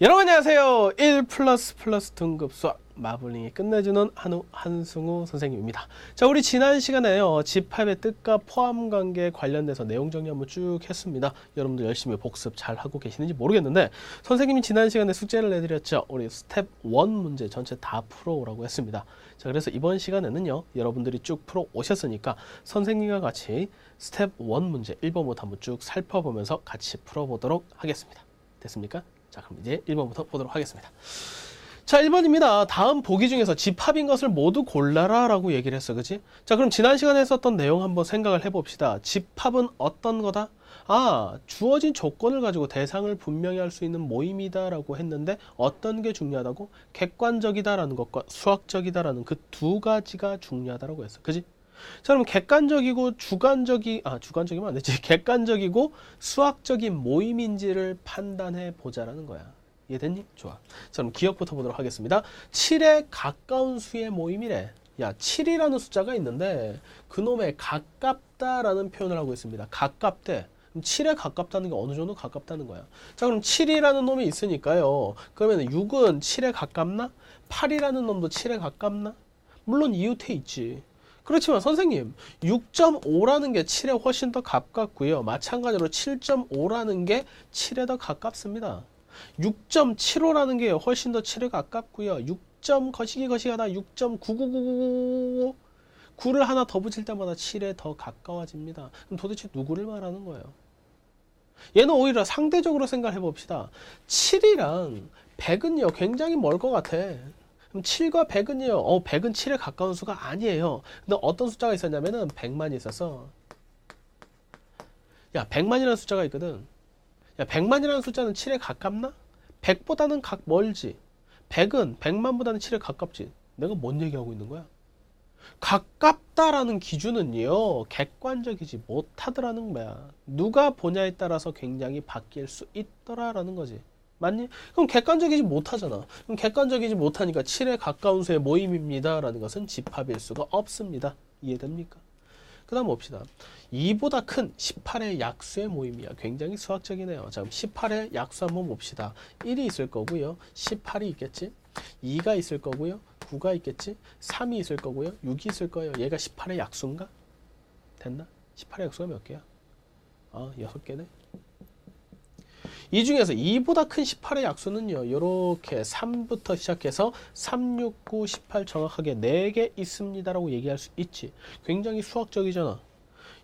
여러분 안녕하세요. 1++ 등급 수학 마블링이 끝내주는 한승우 선생님입니다. 자, 우리 지난 시간에요, 집합의 뜻과 포함 관계 관련돼서 내용 정리 한번 쭉 했습니다. 여러분들 열심히 복습 잘 하고 계시는지 모르겠는데, 선생님이 지난 시간에 숙제를 내드렸죠. 우리 스텝 1 문제 전체 다 풀어오라고 했습니다. 자, 그래서 이번 시간에는요, 여러분들이 쭉 풀어 오셨으니까 선생님과 같이 스텝 1 문제 1번부터 한번 쭉 살펴보면서 같이 풀어보도록 하겠습니다. 됐습니까? 자, 그럼 이제 1번부터 보도록 하겠습니다. 자, 1번입니다. 다음 보기 중에서 집합인 것을 모두 골라라 라고 얘기를 했어. 그치? 자, 그럼 지난 시간에 했었던 내용 한번 생각을 해봅시다. 집합은 어떤 거다? 주어진 조건을 가지고 대상을 분명히 할 수 있는 모임이다 라고 했는데, 어떤 게 중요하다고? 객관적이다 라는 것과 수학적이다 라는 그 두 가지가 중요하다고 했어. 그치? 자, 그럼 객관적이고 주관적이면 안 되지. 객관적이고 수학적인 모임인지를 판단해 보자라는 거야. 이해됐니? 좋아. 자, 그럼 기억부터 보도록 하겠습니다. 7에 가까운 수의 모임이래. 야, 7이라는 숫자가 있는데 그놈의 가깝다라는 표현을 하고 있습니다. 가깝대. 그럼 7에 가깝다는 게 어느 정도 가깝다는 거야. 자, 그럼 7이라는 놈이 있으니까요. 그러면 6은 7에 가깝나? 8이라는 놈도 7에 가깝나? 물론 이웃해 있지. 그렇지만 선생님, 6.5라는 게 7에 훨씬 더 가깝고요. 마찬가지로 7.5라는 게 7에 더 가깝습니다. 6.75라는 게 훨씬 더 7에 가깝고요. 6. 거시기하다 6.99999 9를 하나 더 붙일 때마다 7에 더 가까워집니다. 그럼 도대체 누구를 말하는 거예요? 얘는 오히려 상대적으로 생각해 봅시다. 7이랑 100은요 굉장히 멀 것 같아. 그럼 7과 100은요, 100은 7에 가까운 수가 아니에요. 근데 어떤 숫자가 있었냐면은 100만이 있었어. 야, 100만이라는 숫자가 있거든. 야, 100만이라는 숫자는 7에 가깝나? 100보다는 멀지. 100은 100만보다는 7에 가깝지. 내가 뭔 얘기하고 있는 거야? 가깝다라는 기준은요, 객관적이지 못하더라는 거야. 누가 보냐에 따라서 굉장히 바뀔 수 있더라라는 거지. 맞니? 그럼 객관적이지 못하잖아. 그럼 객관적이지 못하니까 7에 가까운 수의 모임입니다 라는 것은 집합일 수가 없습니다. 이해됩니까? 그 다음 봅시다. 2보다 큰 18의 약수의 모임이야. 굉장히 수학적이네요. 자, 그럼 18의 약수 한번 봅시다. 1이 있을 거고요. 18이 있겠지? 2가 있을 거고요. 9가 있겠지? 3이 있을 거고요. 6이 있을 거예요. 얘가 18의 약수인가? 됐나? 18의 약수가 몇 개야? 6개네. 이 중에서 2보다 큰 18의 약수는요, 요렇게 3부터 시작해서 3, 6, 9, 18 정확하게 4개 있습니다라고 얘기할 수 있지. 굉장히 수학적이잖아.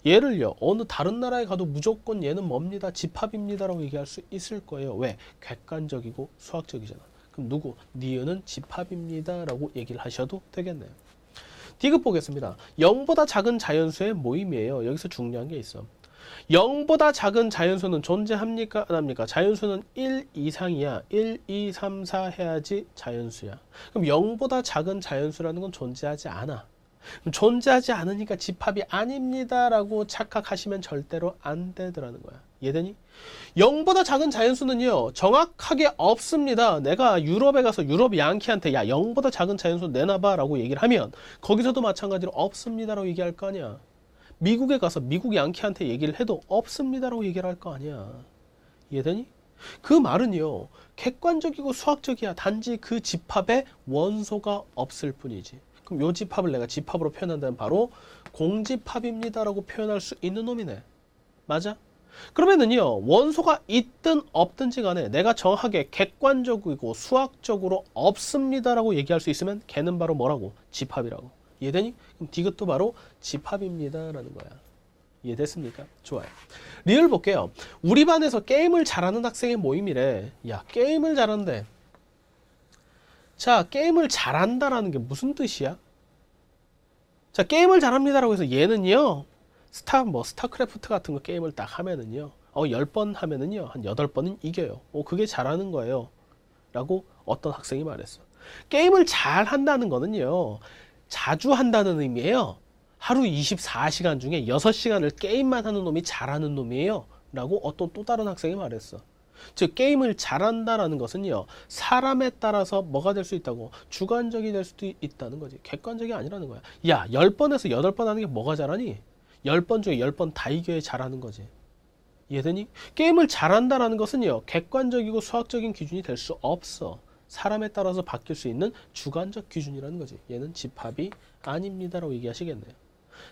얘를요, 어느 다른 나라에 가도 무조건 얘는 뭡니다, 집합입니다라고 얘기할 수 있을 거예요. 왜? 객관적이고 수학적이잖아. 그럼 누구? 니은은 집합입니다라고 얘기를 하셔도 되겠네요. 디귿 보겠습니다. 0보다 작은 자연수의 모임이에요. 여기서 중요한 게 있어. 0보다 작은 자연수는 존재합니까? 안 합니까? 자연수는 1 이상이야. 1, 2, 3, 4 해야지 자연수야. 그럼 0보다 작은 자연수라는 건 존재하지 않아. 그럼 존재하지 않으니까 집합이 아닙니다 라고 착각하시면 절대로 안 되더라는 거야. 이해되니? 0보다 작은 자연수는요, 정확하게 없습니다. 내가 유럽에 가서 유럽 양키한테 야, 0보다 작은 자연수 내놔봐 라고 얘기를 하면 거기서도 마찬가지로 없습니다 라고 얘기할 거 아니야. 미국에 가서 미국 양키한테 얘기를 해도 없습니다라고 얘기를 할 거 아니야. 이해되니? 그 말은요, 객관적이고 수학적이야. 단지 그 집합에 원소가 없을 뿐이지. 그럼 요 집합을 내가 집합으로 표현한다면 바로 공집합입니다라고 표현할 수 있는 놈이네. 맞아? 그러면은요, 원소가 있든 없든지 간에 내가 정확하게 객관적이고 수학적으로 없습니다라고 얘기할 수 있으면 걔는 바로 뭐라고? 집합이라고. 이해되니? 그럼 디귿도 바로 집합입니다 라는 거야. 이해됐습니까? 좋아요. 리을 볼게요. 우리 반에서 게임을 잘하는 학생의 모임이래. 야, 게임을 잘한대. 자, 게임을 잘한다라는 게 무슨 뜻이야? 자, 게임을 잘합니다라고 해서 얘는요, 스타크래프트 같은 거 게임을 딱 하면은요, 10번 하면은요, 한 8번은 이겨요. 그게 잘하는 거예요. 라고 어떤 학생이 말했어. 게임을 잘한다는 거는요, 자주 한다는 의미예요. 하루 24시간 중에 6시간을 게임만 하는 놈이 잘하는 놈이에요 라고 어떤 또 다른 학생이 말했어. 즉 게임을 잘한다라는 것은요, 사람에 따라서 뭐가 될 수 있다고? 주관적이 될 수도 있다는 거지. 객관적이 아니라는 거야. 야, 10번에서 8번 하는 게 뭐가 잘하니? 10번 중에 10번 다 이겨야 잘하는 거지. 이해되니? 게임을 잘한다라는 것은요, 객관적이고 수학적인 기준이 될 수 없어. 사람에 따라서 바뀔 수 있는 주관적 기준이라는 거지. 얘는 집합이 아닙니다라고 얘기하시겠네요.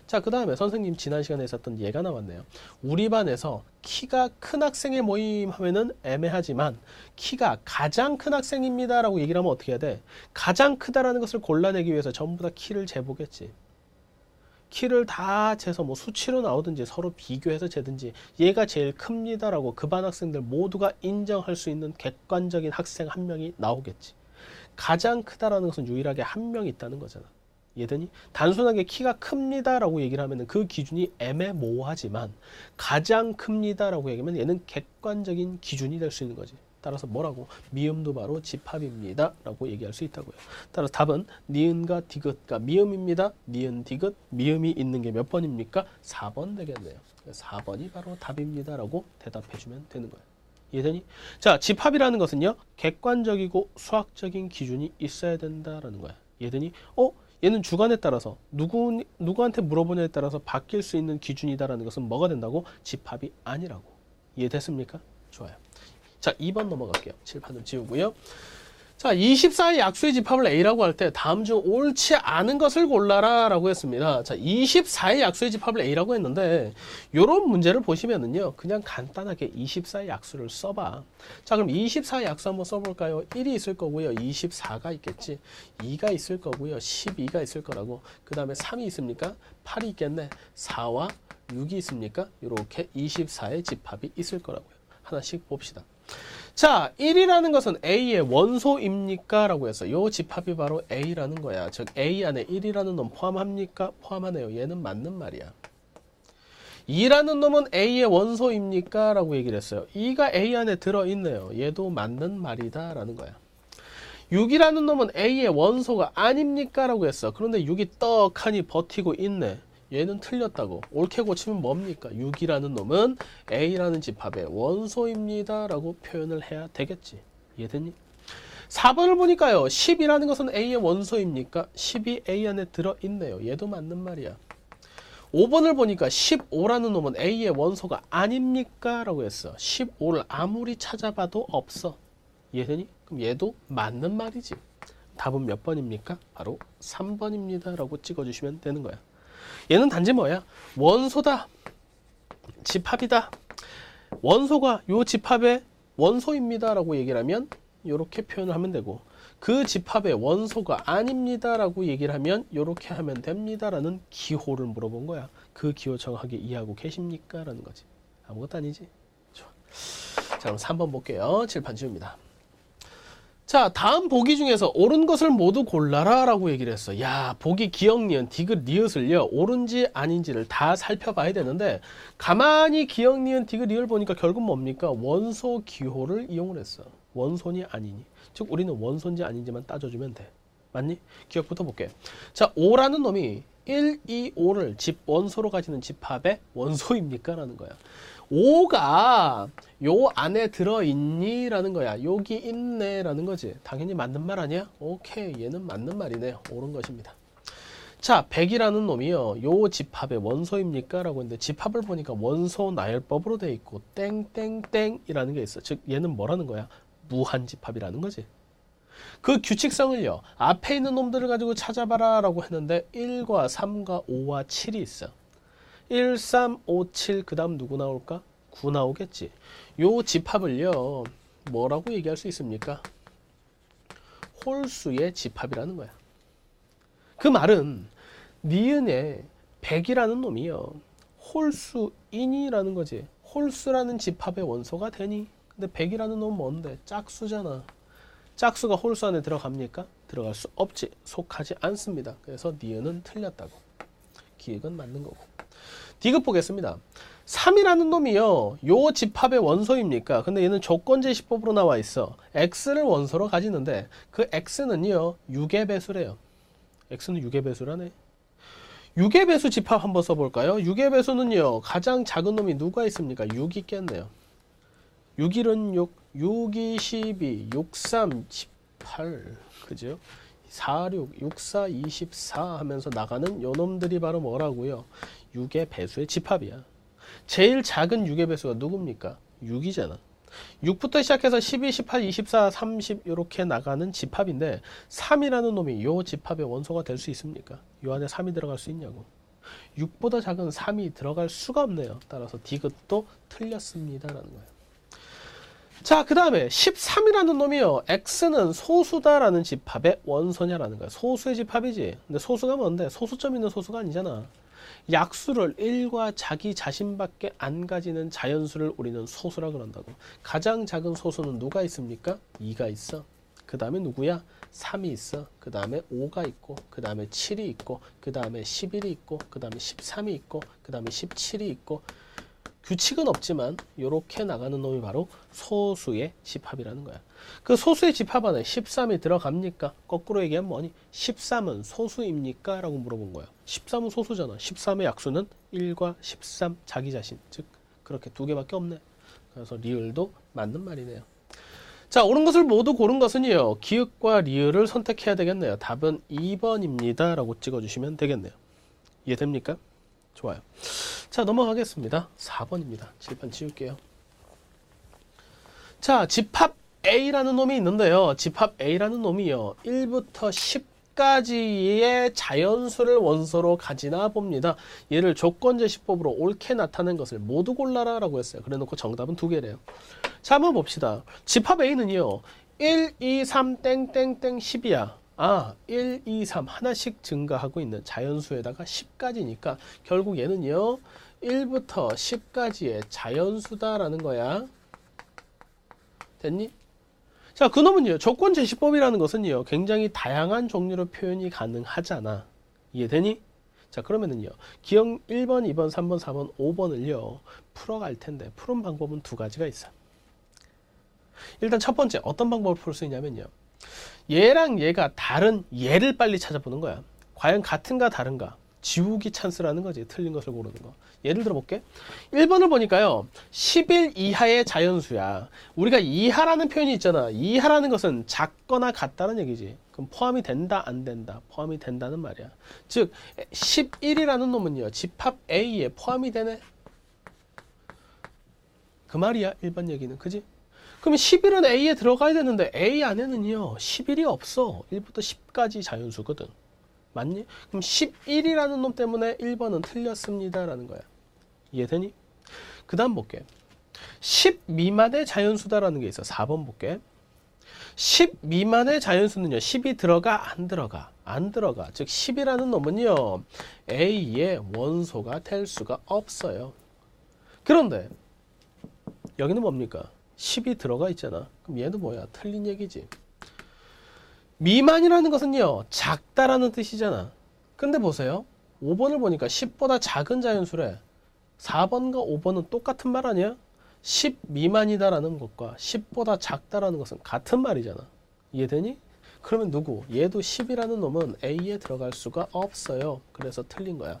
자, 그 다음에 선생님 지난 시간에 있었던 예가 나왔네요. 우리 반에서 키가 큰 학생의 모임 하면은 애매하지만 키가 가장 큰 학생입니다라고 얘기를 하면 어떻게 해야 돼? 가장 크다라는 것을 골라내기 위해서 전부 다 키를 재보겠지. 키를 다 재서 뭐 수치로 나오든지 서로 비교해서 재든지 얘가 제일 큽니다라고 그 반 학생들 모두가 인정할 수 있는 객관적인 학생 한 명이 나오겠지. 가장 크다라는 것은 유일하게 한 명 있다는 거잖아. 이해되니? 단순하게 키가 큽니다라고 얘기를 하면 그 기준이 애매모호하지만 가장 큽니다라고 얘기하면 얘는 객관적인 기준이 될 수 있는 거지. 따라서 뭐라고? 미음도 바로 집합입니다 라고 얘기할 수 있다고요. 따라서 답은 니은과 디귿과 미음입니다. 니은, 디귿, 미음이 있는 게 몇 번입니까? 4번 되겠네요. 4번이 바로 답입니다 라고 대답해 주면 되는 거예요. 이해되니? 자, 집합이라는 것은요, 객관적이고 수학적인 기준이 있어야 된다라는 거야. 이해되니? 얘는 주관에 따라서 누구한테 물어보냐에 따라서 바뀔 수 있는 기준이다라는 것은 뭐가 된다고? 집합이 아니라고. 이해됐습니까? 좋아요. 자, 2번 넘어갈게요. 칠판을 지우고요. 자, 24의 약수의 집합을 A라고 할 때 다음 중 옳지 않은 것을 골라라 라고 했습니다. 자, 24의 약수의 집합을 A라고 했는데 요런 문제를 보시면은요, 그냥 간단하게 24의 약수를 써봐. 자, 그럼 24의 약수 한번 써볼까요? 1이 있을 거고요. 24가 있겠지. 2가 있을 거고요. 12가 있을 거라고. 그 다음에 3이 있습니까? 8이 있겠네. 4와 6이 있습니까? 이렇게 24의 집합이 있을 거라고요. 하나씩 봅시다. 자, 1이라는 것은 A의 원소입니까? 라고 해서 요 집합이 바로 A라는 거야. 즉 A 안에 1이라는 놈 포함합니까? 포함하네요. 얘는 맞는 말이야. 2라는 놈은 A의 원소입니까? 라고 얘기를 했어요. 2가 A 안에 들어있네요. 얘도 맞는 말이다 라는 거야. 6이라는 놈은 A의 원소가 아닙니까? 라고 했어. 그런데 6이 떡하니 버티고 있네. 얘는 틀렸다고. 옳게 고치면 뭡니까? 6이라는 놈은 A라는 집합의 원소입니다 라고 표현을 해야 되겠지. 이해됐니? 4번을 보니까요, 10이라는 것은 A의 원소입니까? 10이 A 안에 들어있네요. 얘도 맞는 말이야. 5번을 보니까 15라는 놈은 A의 원소가 아닙니까? 라고 했어. 15를 아무리 찾아봐도 없어. 이해되니? 그럼 얘도 맞는 말이지. 답은 몇 번입니까? 바로 3번입니다 라고 찍어주시면 되는 거야. 얘는 단지 뭐야? 원소다. 집합이다. 원소가 요 집합의 원소입니다 라고 얘기를 하면 이렇게 표현을 하면 되고, 그 집합의 원소가 아닙니다 라고 얘기를 하면 이렇게 하면 됩니다 라는 기호를 물어본 거야. 그 기호 정확하게 이해하고 계십니까? 라는 거지. 아무것도 아니지. 좋아. 자, 그럼 3번 볼게요. 칠판 지웁니다. 자, 다음 보기 중에서 옳은 것을 모두 골라라 라고 얘기를 했어. 야, 보기 기역, 니은, 디귿, 리엇을요, 옳은지 아닌지를 다 살펴봐야 되는데 가만히 기역, 니은, 디귿, 리을 보니까 결국 뭡니까? 원소 기호를 이용을 했어. 원소니 아니니. 즉 우리는 원소인지 아닌지만 따져주면 돼. 맞니? 기억부터 볼게. 자, 5라는 놈이 1, 2, 5를 원소로 가지는 집합의 원소입니까? 라는 거야. 5가 요 안에 들어있니? 라는 거야. 여기 있네 라는 거지. 당연히 맞는 말 아니야? 오케이, 얘는 맞는 말이네요. 옳은 것입니다. 자, 100이라는 놈이요, 요 집합의 원소입니까? 라고 했는데 집합을 보니까 원소 나열법으로 되어 있고 땡땡땡이라는 게 있어. 즉 얘는 뭐라는 거야? 무한집합이라는 거지. 그 규칙성을요, 앞에 있는 놈들을 가지고 찾아봐라 라고 했는데 1과 3과 5와 7이 있어. 1, 3, 5, 7, 그 다음 누구 나올까? 9 나오겠지. 요 집합을요, 뭐라고 얘기할 수 있습니까? 홀수의 집합이라는 거야. 그 말은 니은에 100이라는 놈이요, 홀수인이라는 거지. 홀수라는 집합의 원소가 되니? 근데 100이라는 놈은 뭔데? 짝수잖아. 짝수가 홀수 안에 들어갑니까? 들어갈 수 없지. 속하지 않습니다. 그래서 니은은 틀렸다고. 기획은 맞는 거고. 디귿 보겠습니다. 3이라는 놈이요, 요 집합의 원소입니까? 근데 얘는 조건제시법으로 나와 있어. x를 원소로 가지는데 그 x는요 6의 배수래요. x는 6의 배수라네. 6의 배수 집합 한번 써볼까요? 6의 배수는요, 가장 작은 놈이 누가 있습니까? 6이 있겠네요. 6일은 6, 6이 12, 6, 3, 18, 그죠? 4, 6, 6, 4, 24 하면서 나가는 요 놈들이 바로 뭐라고요? 6의 배수의 집합이야. 제일 작은 6의 배수가 누굽니까? 6이잖아. 6부터 시작해서 12, 18, 24, 30 이렇게 나가는 집합인데 3이라는 놈이 요 집합의 원소가 될 수 있습니까? 요 안에 3이 들어갈 수 있냐고. 6보다 작은 3이 들어갈 수가 없네요. 따라서 디귿도 틀렸습니다라는 거예요. 자, 그 다음에 13이라는 놈이요. x는 소수다라는 집합의 원소냐라는 거야. 소수의 집합이지. 근데 소수가 뭔데? 소수점 있는 소수가 아니잖아. 약수를 1과 자기 자신밖에 안 가지는 자연수를 우리는 소수라 그런다고. 가장 작은 소수는 누가 있습니까? 2가 있어. 그 다음에 누구야? 3이 있어. 그 다음에 5가 있고, 그 다음에 7이 있고, 그 다음에 11이 있고, 그 다음에 13이 있고, 그 다음에 17이 있고. 규칙은 없지만 이렇게 나가는 놈이 바로 소수의 집합이라는 거야. 그 소수의 집합 안에 13이 들어갑니까? 거꾸로 얘기하면 뭐니? 13은 소수입니까? 라고 물어본 거야. 13은 소수잖아. 13의 약수는 1과 13 자기 자신. 즉 그렇게 두 개밖에 없네. 그래서 리을도 맞는 말이네요. 자, 옳은 것을 모두 고른 것은요. 기역과 리을을 선택해야 되겠네요. 답은 2번입니다. 라고 찍어주시면 되겠네요. 이해됩니까? 좋아요. 자, 넘어가겠습니다. 4번입니다. 칠판 치울게요. 자, 집합 A라는 놈이 있는데요. 집합 A라는 놈이요. 1부터 10까지의 자연수를 원소로 가지나 봅니다. 얘를 조건제시법으로 옳게 나타낸 것을 모두 골라라 라고 했어요. 그래 놓고 정답은 두 개래요. 자, 한번 봅시다. 집합 A는요. 1, 2, 3, 땡땡땡 10이야. 1, 2, 3 하나씩 증가하고 있는 자연수에다가 10까지니까 결국 얘는요. 1부터 10까지의 자연수다라는 거야. 됐니? 자, 그놈은요. 조건제시법이라는 것은요. 굉장히 다양한 종류로 표현이 가능하잖아. 이해되니? 자, 그러면은요. 기억 1번, 2번, 3번, 4번, 5번을요. 풀어갈 텐데 푸는 방법은 두 가지가 있어. 일단 첫 번째 어떤 방법을 풀 수 있냐면요. 얘랑 얘가 다른 얘를 빨리 찾아보는 거야. 과연 같은가 다른가? 지우기 찬스라는 거지. 틀린 것을 고르는 거. 예를 들어 볼게. 1번을 보니까요. 10일 이하의 자연수야. 우리가 이하라는 표현이 있잖아. 이하라는 것은 작거나 같다는 얘기지. 그럼 포함이 된다 안 된다? 포함이 된다는 말이야. 즉 11이라는 놈은요. 집합 A에 포함이 되네. 그 말이야. 1번 얘기는. 그지? 그럼 11은 A에 들어가야 되는데 A 안에는요 11이 없어. 1부터 10까지 자연수거든. 맞니? 그럼 11이라는 놈 때문에 1번은 틀렸습니다 라는 거야. 이해되니? 그 다음 볼게. 10 미만의 자연수다라는 게 있어. 4번 볼게. 10 미만의 자연수는요 10이 들어가 안 들어가? 안 들어가. 즉 10이라는 놈은요 A의 원소가 될 수가 없어요. 그런데 여기는 뭡니까? 10이 들어가 있잖아. 그럼 얘도 뭐야? 틀린 얘기지. 미만이라는 것은요 작다라는 뜻이잖아. 근데 보세요. 5번을 보니까 10보다 작은 자연수래. 4번과 5번은 똑같은 말 아니야? 10 미만이다라는 것과 10보다 작다라는 것은 같은 말이잖아. 이해되니? 그러면 누구? 얘도 10이라는 놈은 A에 들어갈 수가 없어요. 그래서 틀린 거야.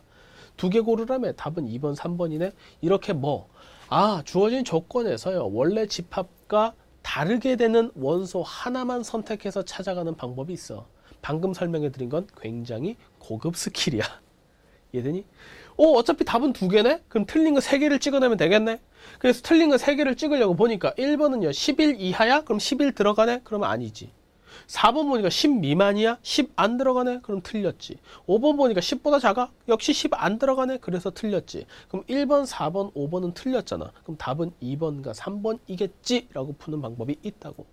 두 개 고르라며 답은 2번, 3번이네. 이렇게 주어진 조건에서요. 원래 집합과 다르게 되는 원소 하나만 선택해서 찾아가는 방법이 있어. 방금 설명해 드린 건 굉장히 고급 스킬이야. 이해되니? 어차피 답은 두 개네? 그럼 틀린 거 세 개를 찍어내면 되겠네? 그래서 틀린 거 세 개를 찍으려고 보니까 1번은요. 10일 이하야? 그럼 10일 들어가네? 그러면 아니지. 4번 보니까 10 미만이야? 10 안 들어가네? 그럼 틀렸지. 5번 보니까 10보다 작아? 역시 10 안 들어가네? 그래서 틀렸지. 그럼 1번, 4번, 5번은 틀렸잖아. 그럼 답은 2번과 3번이겠지? 라고 푸는 방법이 있다고.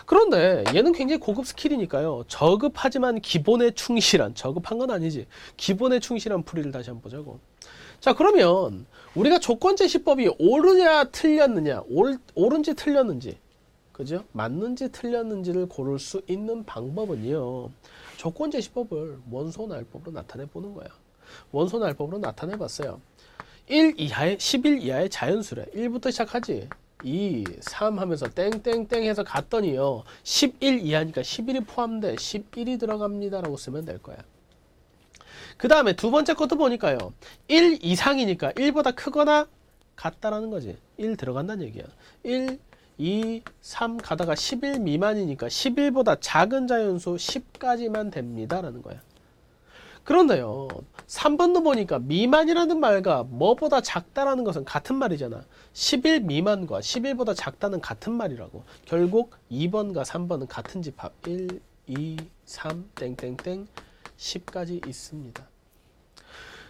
그런데 얘는 굉장히 고급 스킬이니까요. 저급하지만 기본에 충실한, 저급한 건 아니지. 기본에 충실한 풀이를 다시 한번 보자고. 자, 그러면 우리가 조건제시법이 옳으냐 틀렸느냐, 옳은지 틀렸는지, 그죠? 맞는지 틀렸는지를 고를 수 있는 방법은요. 조건제시법을 원소날법으로 나타내보는 거야. 원소날법으로 나타내봤어요. 1 이하의, 10일 이하의 자연수래. 1부터 시작하지. 2, 3 하면서 땡땡땡 해서 갔더니요. 11 이하니까 11이 포함돼. 11이 들어갑니다. 라고 쓰면 될 거야. 그 다음에 두 번째 것도 보니까요. 1 이상이니까 1보다 크거나 같다라는 거지. 1 들어간다는 얘기야. 1, 2, 3 가다가 11 미만이니까 11보다 작은 자연수 10까지만 됩니다. 라는 거야. 그런데요, 3번도 보니까 미만이라는 말과 뭐보다 작다라는 것은 같은 말이잖아. 10일 미만과 10일보다 작다는 같은 말이라고. 결국 2번과 3번은 같은 집합. 1, 2, 3, 땡땡땡 10까지 있습니다.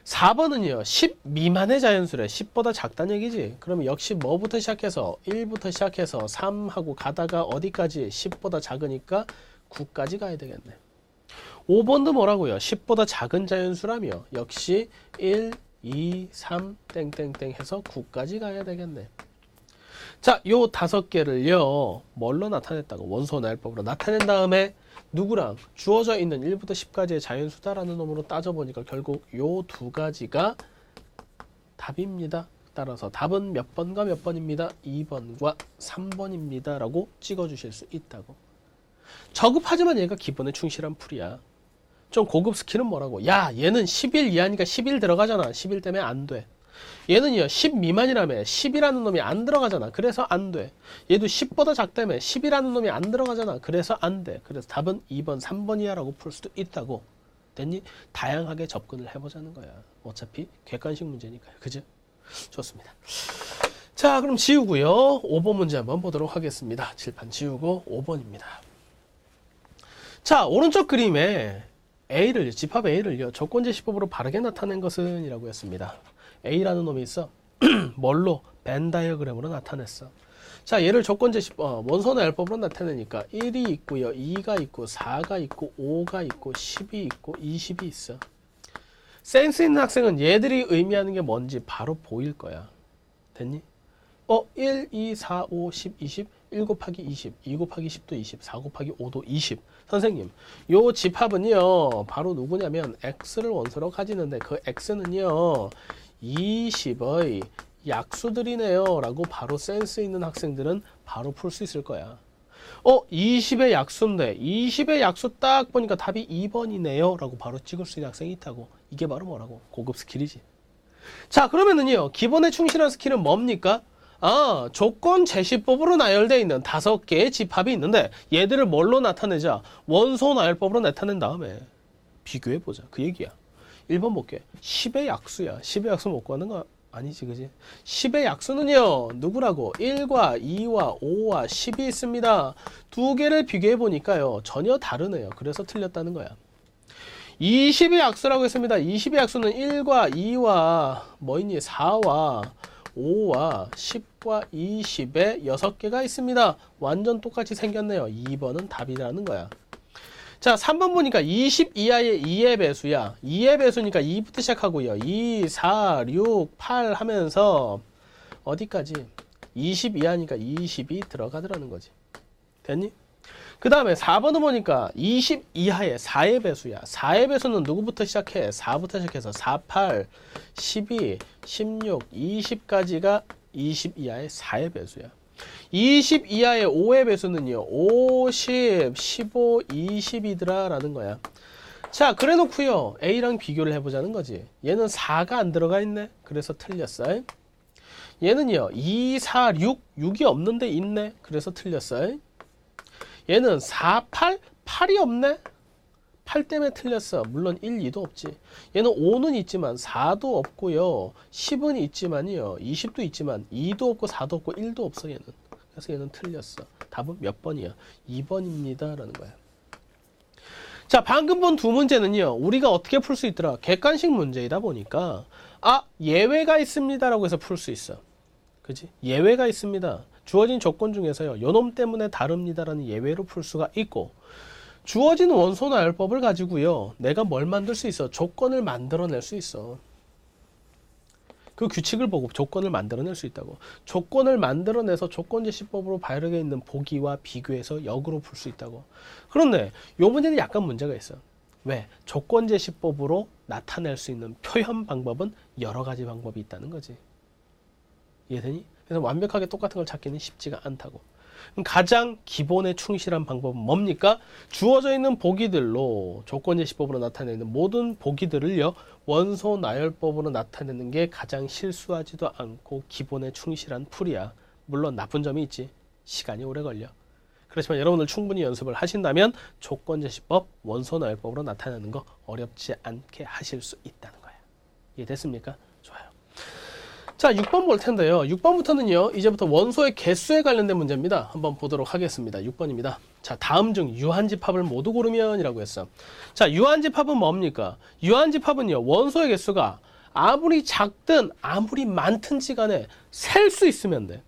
4번은요, 10 미만의 자연수래. 10보다 작다는 얘기지. 그러면 역시 뭐부터 시작해서 1부터 시작해서 3하고 가다가 어디까지? 10보다 작으니까 9까지 가야 되겠네. 5번도 뭐라고요? 10보다 작은 자연수라며 역시 1, 2, 3 땡땡땡 해서 9까지 가야 되겠네. 자, 요 5개를요 뭘로 나타냈다고? 원소 나열법으로 나타낸 다음에 누구랑? 주어져 있는 1부터 10까지의 자연수다라는 놈으로 따져보니까 결국 요 2가지가 답입니다. 따라서 답은 몇 번과 몇 번입니다. 2번과 3번입니다 라고 찍어주실 수 있다고. 저급하지만 얘가 기본에 충실한 풀이야. 좀 고급 스킬은 뭐라고? 야, 얘는 10일 이하니까 10일 들어가잖아. 10일 때문에 안 돼. 얘는요, 10 미만이라며 10이라는 놈이 안 들어가잖아. 그래서 안 돼. 얘도 10보다 작다며 10이라는 놈이 안 들어가잖아. 그래서 안 돼. 그래서 답은 2번, 3번이야 라고 풀 수도 있다고. 됐니? 다양하게 접근을 해보자는 거야. 어차피 객관식 문제니까요. 그죠? 좋습니다. 자, 그럼 지우고요. 5번 문제 한번 보도록 하겠습니다. 칠판 지우고 5번입니다. 자, 오른쪽 그림에 A를, 집합 A를요, 조건제시법으로 바르게 나타낸 것은 이라고 했습니다. A라는 놈이 있어. 뭘로? 벤 다이어그램으로 나타냈어. 자, 얘를 조건제시법, 원소나열법으로 나타내니까 1이 있고요, 2가 있고, 4가 있고, 5가 있고, 10이 있고, 20이 있어. 센스 있는 학생은 얘들이 의미하는 게 뭔지 바로 보일 거야. 됐니? 1, 2, 4, 5, 10, 20, 1 곱하기 20, 2 곱하기 10도 20, 4 곱하기 5도 20. 선생님, 요 집합은요, 바로 누구냐면 x를 원소로 가지는데 그 x는요, 20의 약수들이네요 라고 바로 센스 있는 학생들은 바로 풀 수 있을 거야. 20의 약수인데 20의 약수 딱 보니까 답이 2번이네요 라고 바로 찍을 수 있는 학생이 있다고. 이게 바로 뭐라고? 고급 스킬이지. 자, 그러면은요, 기본에 충실한 스킬은 뭡니까? 조건 제시법으로 나열되어 있는 5개의 집합이 있는데 얘들을 뭘로 나타내자? 원소 나열법으로 나타낸 다음에 비교해보자. 그 얘기야. 1번 볼게. 10의 약수야. 10의 약수 못 구하는 거 아니지, 그지? 10의 약수는요, 누구라고? 1과 2와 5와 10이 있습니다. 2개를 비교해보니까요, 전혀 다르네요. 그래서 틀렸다는 거야. 20의 약수라고 했습니다. 20의 약수는 1과 2와 뭐 있니? 4와 5와 10과 20에 6개가 있습니다. 완전 똑같이 생겼네요. 2번은 답이라는 거야. 자, 3번 보니까 20 이하의 2의 배수야. 2의 배수니까 2부터 시작하고요. 2, 4, 6, 8 하면서 어디까지? 20 이하니까 20이 들어가더라는 거지. 됐니? 그 다음에 4번은 보니까 20 이하의 4의 배수야. 4의 배수는 누구부터 시작해? 4부터 시작해서 4, 8, 12, 16, 20까지가 20 이하의 4의 배수야. 20 이하의 5의 배수는요, 50, 15, 20이더라 라는 거야. 자, 그래 놓고요, A랑 비교를 해보자는 거지. 얘는 4가 안 들어가 있네. 그래서 틀렸어. 얘는요, 2, 4, 6, 6이 없는데 있네. 그래서 틀렸어. 얘는 4, 8, 8이 없네? 8 때문에 틀렸어. 물론 1, 2도 없지. 얘는 5는 있지만 4도 없고요. 10은 있지만요. 20도 있지만 2도 없고 4도 없고 1도 없어, 얘는. 그래서 얘는 틀렸어. 답은 몇 번이야? 2번입니다. 라는 거야. 자, 방금 본 두 문제는요, 우리가 어떻게 풀 수 있더라? 객관식 문제이다 보니까, 예외가 있습니다. 라고 해서 풀 수 있어. 그지? 예외가 있습니다. 주어진 조건 중에서요, 요놈 때문에 다릅니다라는 예외로 풀 수가 있고, 주어진 원소 나열법을 가지고요, 내가 뭘 만들 수 있어? 조건을 만들어낼 수 있어. 그 규칙을 보고 조건을 만들어낼 수 있다고. 조건을 만들어내서 조건제시법으로 바르게 있는 보기와 비교해서 역으로 풀 수 있다고. 그런데 요 문제는 약간 문제가 있어. 왜? 조건제시법으로 나타낼 수 있는 표현 방법은 여러 가지 방법이 있다는 거지. 이해되니? 그래서 완벽하게 똑같은 걸 찾기는 쉽지가 않다고. 그럼 가장 기본에 충실한 방법은 뭡니까? 주어져 있는 보기들로 조건제시법으로 나타내는 모든 보기들을요, 원소 나열법으로 나타내는 게 가장 실수하지도 않고 기본에 충실한 풀이야. 물론 나쁜 점이 있지. 시간이 오래 걸려. 그렇지만 여러분들 충분히 연습을 하신다면 조건제시법, 원소나열법으로 나타내는 거 어렵지 않게 하실 수 있다는 거예요. 이해됐습니까? 좋아요. 자, 6번 볼 텐데요. 6번부터는요. 이제부터 원소의 개수에 관련된 문제입니다. 한번 보도록 하겠습니다. 6번입니다. 자, 다음 중 유한집합을 모두 고르면 이라고 했어. 자, 유한집합은 뭡니까? 유한집합은요. 원소의 개수가 아무리 작든 아무리 많든지 간에 셀 수 있으면 돼.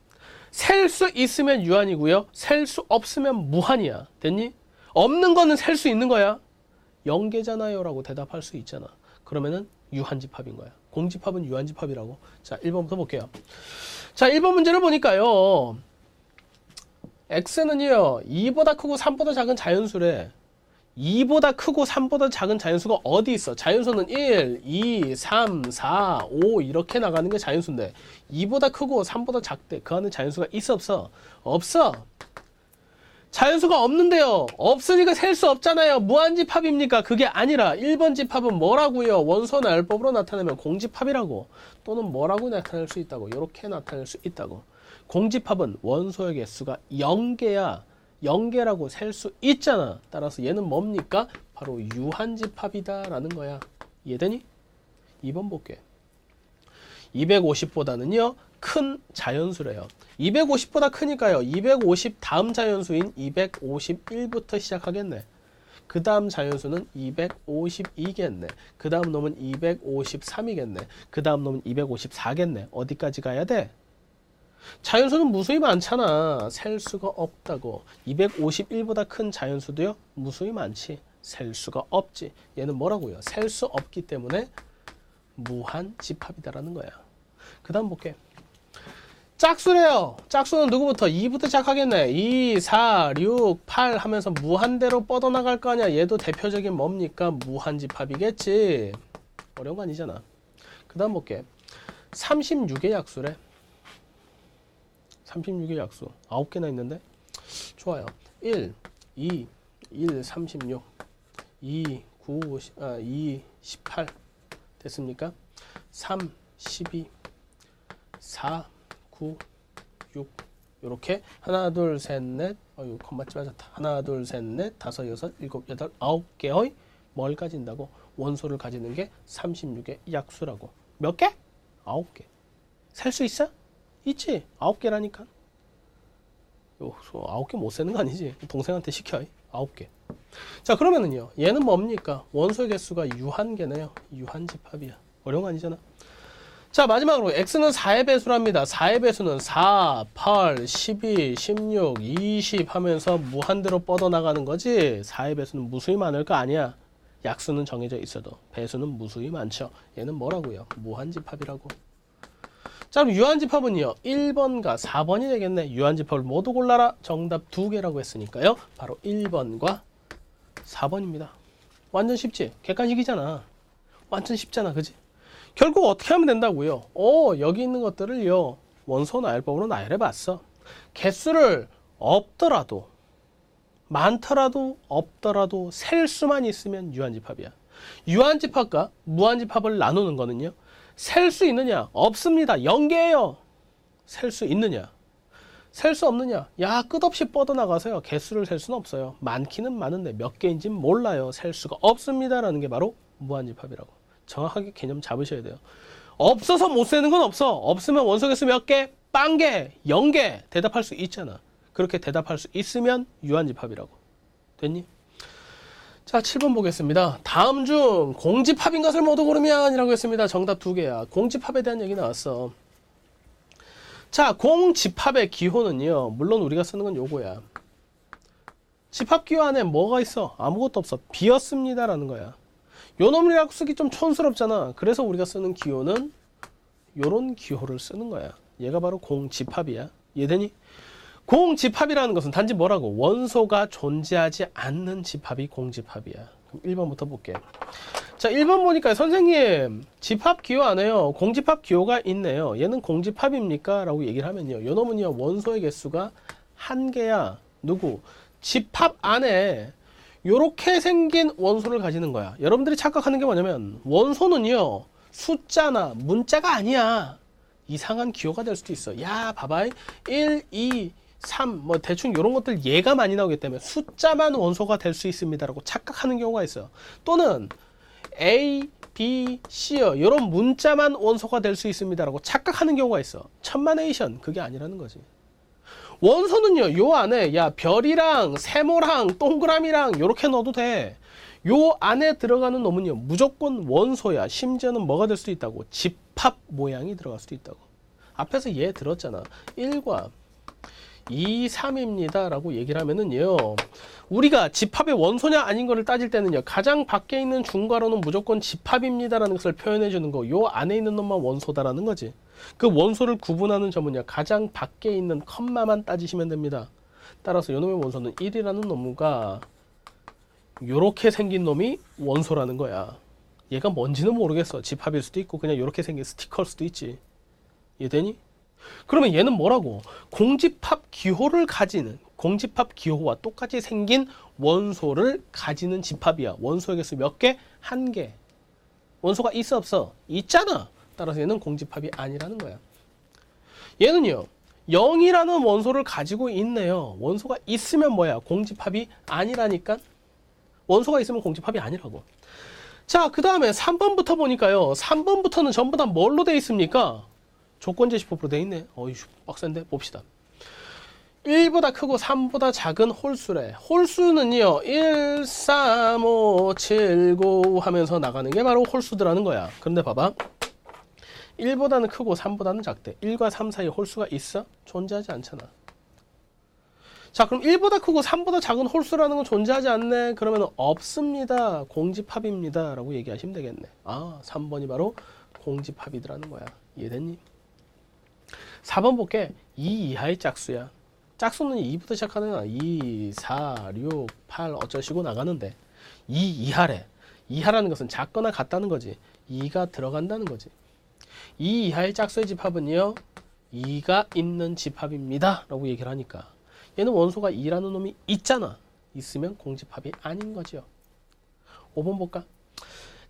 셀 수 있으면 유한이고요. 셀 수 없으면 무한이야. 됐니? 없는 거는 셀 수 있는 거야. 0개잖아요 라고 대답할 수 있잖아. 그러면은 유한집합인 거야. 공집합은 유한집합이라고. 자, 1번부터 볼게요. 자, 1번 문제를 보니까요. x는요. 2보다 크고 3보다 작은 자연수래. 2보다 크고 3보다 작은 자연수가 어디 있어? 자연수는 1, 2, 3, 4, 5 이렇게 나가는 게 자연수인데 2보다 크고 3보다 작대. 그 안에 자연수가 있어 없어? 없어. 자연수가 없는데요. 없으니까 셀 수 없잖아요. 무한집합입니까? 그게 아니라 1번 집합은 뭐라고요? 원소나열법으로 나타내면 공집합이라고. 또는 뭐라고 나타낼 수 있다고. 이렇게 나타낼 수 있다고. 공집합은 원소의 개수가 0개야. 0개라고 셀 수 있잖아. 따라서 얘는 뭡니까? 바로 유한집합이다 라는 거야. 이해되니? 2번 볼게. 250보다는요 큰 자연수래요. 250보다 크니까요 250 다음 자연수인 251부터 시작하겠네. 그 다음 자연수는 252겠네. 그 다음 놈은 253이겠네. 그 다음 놈은 254겠네. 어디까지 가야 돼? 자연수는 무수히 많잖아. 셀 수가 없다고. 251보다 큰 자연수도요 무수히 많지. 셀 수가 없지. 얘는 뭐라고요? 셀 수 없기 때문에 무한집합이다라는 거야. 그 다음 볼게. 짝수래요. 짝수는 누구부터? 2부터 시작하겠네. 2, 4, 6, 8 하면서 무한대로 뻗어나갈 거 아니야. 얘도 대표적인 뭡니까? 무한집합이겠지. 어려운 거 아니잖아. 그 다음 볼게. 36의 약수래. 36의 약수 9개나 있는데 좋아요. 1, 2, 1, 36 2, 9, 2, 18 됐습니까? 3, 12 4, 9, 6 요렇게 하나 둘 셋 넷 컴마치 맞았다. 하나 둘 셋 넷 다섯 여섯 일곱 여덟 9개의 뭘 가진다고? 원소를 가지는 게 36의 약수라고. 몇 개? 9개. 셀 수 있어? 있지. 9개라니까. 9개 못 세는 거 아니지. 동생한테 시켜. 9개. 자, 그러면은요. 얘는 뭡니까? 원소의 개수가 유한개네요. 유한집합이야. 어려운 거 아니잖아. 자, 마지막으로 x는 4의 배수랍니다. 4의 배수는 4, 8, 12, 16, 20 하면서 무한대로 뻗어나가는 거지. 4의 배수는 무수히 많을 거 아니야. 약수는 정해져 있어도 배수는 무수히 많죠. 얘는 뭐라고요? 무한집합이라고. 자, 그럼 유한집합은요 1번과 4번이 되겠네. 유한집합을 모두 골라라. 정답 2개라고 했으니까요 바로 1번과 4번입니다. 완전 쉽지? 객관식이잖아. 완전 쉽잖아. 그지? 결국 어떻게 하면 된다고요? 여기 있는 것들을요 원소 나열법으로 나열해 봤어. 개수를 없더라도 많더라도 없더라도 셀 수만 있으면 유한집합이야. 유한집합과 무한집합을 나누는 거는요 셀 수 있느냐? 없습니다. 0개예요. 셀 수 있느냐? 셀 수 없느냐? 야, 끝없이 뻗어나가서요. 개수를 셀 수는 없어요. 많기는 많은데 몇 개인지는 몰라요. 셀 수가 없습니다라는 게 바로 무한집합이라고. 정확하게 개념 잡으셔야 돼요. 없어서 못 세는 건 없어. 없으면 원소 개수 몇 개? 빵개, 0개 대답할 수 있잖아. 그렇게 대답할 수 있으면 유한집합이라고. 됐니? 자, 7번 보겠습니다. 다음 중 공집합인 것을 모두 고르면 이라고 했습니다. 정답 2개야. 공집합에 대한 얘기 나왔어. 자, 공집합의 기호는요. 물론 우리가 쓰는 건 요거야. 집합기호 안에 뭐가 있어? 아무것도 없어. 비었습니다라는 거야. 요 놈이라고 쓰기 좀 촌스럽잖아. 그래서 우리가 쓰는 기호는 요런 기호를 쓰는 거야. 얘가 바로 공집합이야. 이해되니? 공집합이라는 것은 단지 뭐라고? 원소가 존재하지 않는 집합이 공집합이야. 그럼 1번부터 볼게. 자, 1번 보니까 선생님 집합 기호 안에요 공집합 기호가 있네요. 얘는 공집합입니까? 라고 얘기를 하면요 요 놈은요 원소의 개수가 1개야. 누구? 집합 안에 요렇게 생긴 원소를 가지는 거야. 여러분들이 착각하는 게 뭐냐면 원소는요 숫자나 문자가 아니야. 이상한 기호가 될 수도 있어. 야, 봐봐. 1, 2, 3, 뭐 대충 이런 것들 예가 많이 나오기 때문에 숫자만 원소가 될 수 있습니다라고 착각하는 경우가 있어요. 또는 A, B, C요. 이런 문자만 원소가 될 수 있습니다라고 착각하는 경우가 있어. 천만에이션 그게 아니라는 거지. 원소는요, 요 안에 야 별이랑 세모랑 동그라미랑 이렇게 넣어도 돼. 요 안에 들어가는 놈은요 무조건 원소야. 심지어는 뭐가 될 수도 있다고? 집합 모양이 들어갈 수도 있다고. 앞에서 얘 들었잖아. 1과 2, 3입니다 라고 얘기를 하면은요, 우리가 집합의 원소냐 아닌 거를 따질 때는요, 가장 밖에 있는 중괄호는 무조건 집합입니다 라는 것을 표현해 주는 거, 요 안에 있는 놈만 원소다라는 거지. 그 원소를 구분하는 점은요, 가장 밖에 있는 컴마만 따지시면 됩니다. 따라서 요 놈의 원소는 1이라는 놈과 요렇게 생긴 놈이 원소라는 거야. 얘가 뭔지는 모르겠어. 집합일 수도 있고 그냥 요렇게 생긴 스티커일 수도 있지. 이해되니? 그러면 얘는 뭐라고? 공집합 기호를 가지는, 공집합 기호와 똑같이 생긴 원소를 가지는 집합이야. 원소의 개수 몇 개? 1개. 원소가 있어 없어? 있잖아. 따라서 얘는 공집합이 아니라는 거야. 얘는요 0이라는 원소를 가지고 있네요. 원소가 있으면 뭐야? 공집합이 아니라니까. 원소가 있으면 공집합이 아니라고. 자, 그 다음에 3번부터 보니까요, 3번부터는 전부 다 뭘로 돼 있습니까? 조건제시법으로 돼 있네. 어이, 빡센데? 봅시다. 1보다 크고 3보다 작은 홀수래. 홀수는요 1, 3, 5, 7, 9 하면서 나가는 게 바로 홀수들하는 거야. 그런데 봐봐, 1보다는 크고 3보다는 작대. 1과 3 사이에 홀수가 있어? 존재하지 않잖아. 자, 그럼 1보다 크고 3보다 작은 홀수라는 건 존재하지 않네. 그러면 없습니다. 공집합입니다 라고 얘기하시면 되겠네. 아, 3번이 바로 공집합이더라는 거야. 이해됐니? 4번 볼게. 2 이하의 짝수야. 짝수는 2부터 시작하는 거야. 2, 4, 6, 8 어쩌시고 나가는데 2 이하래. 이하라는 것은 작거나 같다는 거지. 2가 들어간다는 거지. 2 이하의 짝수의 집합은요 2가 있는 집합입니다 라고 얘기를 하니까 얘는 원소가 2라는 놈이 있잖아. 있으면 공집합이 아닌 거지요. 5번 볼까?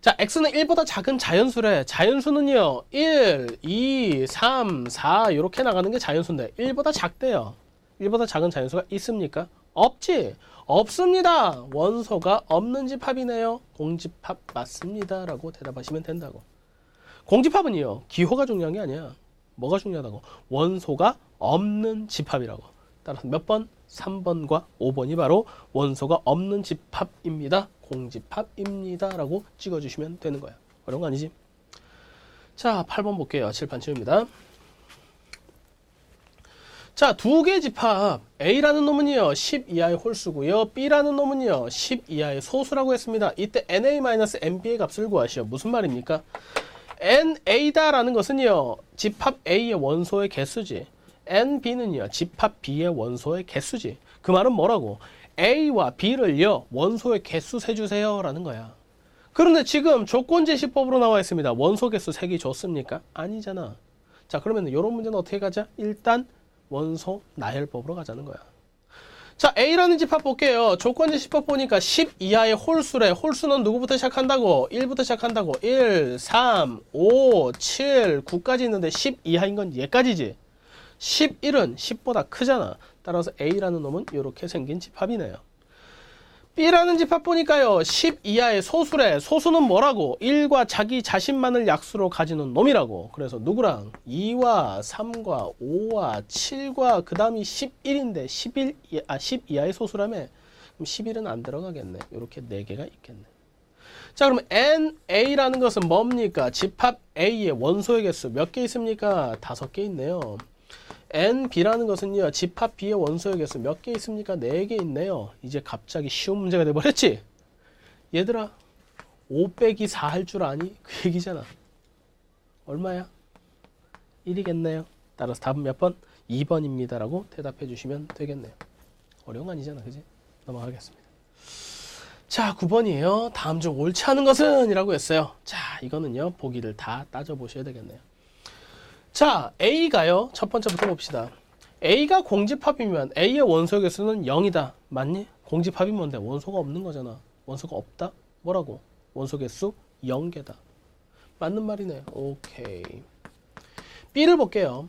자, x는 1보다 작은 자연수래. 자연수는요 1, 2, 3, 4 이렇게 나가는 게 자연수인데 1보다 작대요. 1보다 작은 자연수가 있습니까? 없지. 없습니다. 원소가 없는 집합이네요. 공집합 맞습니다 라고 대답하시면 된다고. 공집합은요 기호가 중요한 게 아니야. 뭐가 중요하다고? 원소가 없는 집합이라고. 따라서 몇 번? 3번과 5번이 바로 원소가 없는 집합입니다. 공집합입니다 라고 찍어주시면 되는 거야. 어려운 거 아니지? 자, 8번 볼게요. 칠판 치웁니다. 자, 두 개의 집합 A라는 놈은요 10 이하의 홀수고요, B라는 놈은요 10 이하의 소수라고 했습니다. 이때 NA-NB의 값을 구하시오. 무슨 말입니까? NA다라는 것은요 집합 A의 원소의 개수지, NB는요 집합 B의 원소의 개수지. 그 말은 뭐라고? A와 B를요 원소의 개수 세주세요 라는 거야. 그런데 지금 조건제시법으로 나와 있습니다. 원소 개수 세기 줬습니까? 아니잖아. 자, 그러면 이런 문제는 어떻게 가자? 일단 원소 나열법으로 가자는 거야. 자, A라는 집합 볼게요. 조건제시법 보니까 10 이하의 홀수래. 홀수는 누구부터 시작한다고? 1부터 시작한다고. 1, 3, 5, 7, 9까지 있는데 10 이하인 건 얘까지지. 11은 10보다 크잖아. 따라서 A라는 놈은 이렇게 생긴 집합이네요. B라는 집합 보니까요 10 이하의 소수래. 소수는 뭐라고? 1과 자기 자신만을 약수로 가지는 놈이라고. 그래서 누구랑? 2와 3과 5와 7과 그 다음이 11인데 10 이하의 소수라며. 그럼 11은 안 들어가겠네. 이렇게 4개가 있겠네. 자, 그럼 NA라는 것은 뭡니까? 집합 A의 원소의 개수 몇 개 있습니까? 5개 있네요. NB라는 것은요 집합 B의 원소의 개수 몇 개 있습니까? 4개 있네요. 이제 갑자기 쉬운 문제가 돼버렸지? 얘들아 5 빼기 4 할 줄 아니? 그 얘기잖아. 얼마야? 1이겠네요. 따라서 답은 몇 번? 2번입니다 라고 대답해 주시면 되겠네요. 어려운 거 아니잖아, 그지? 넘어가겠습니다. 자, 9번이에요. 다음 중 옳지 않은 것은? 이라고 했어요. 자, 이거는요 보기를 다 따져보셔야 되겠네요. 자, A가요. 첫 번째부터 봅시다. A가 공집합이면 A의 원소의 개수는 0이다. 맞니? 공집합이 뭔데? 원소가 없는 거잖아. 원소가 없다? 뭐라고? 원소 개수 0개다. 맞는 말이네. 오케이. B를 볼게요.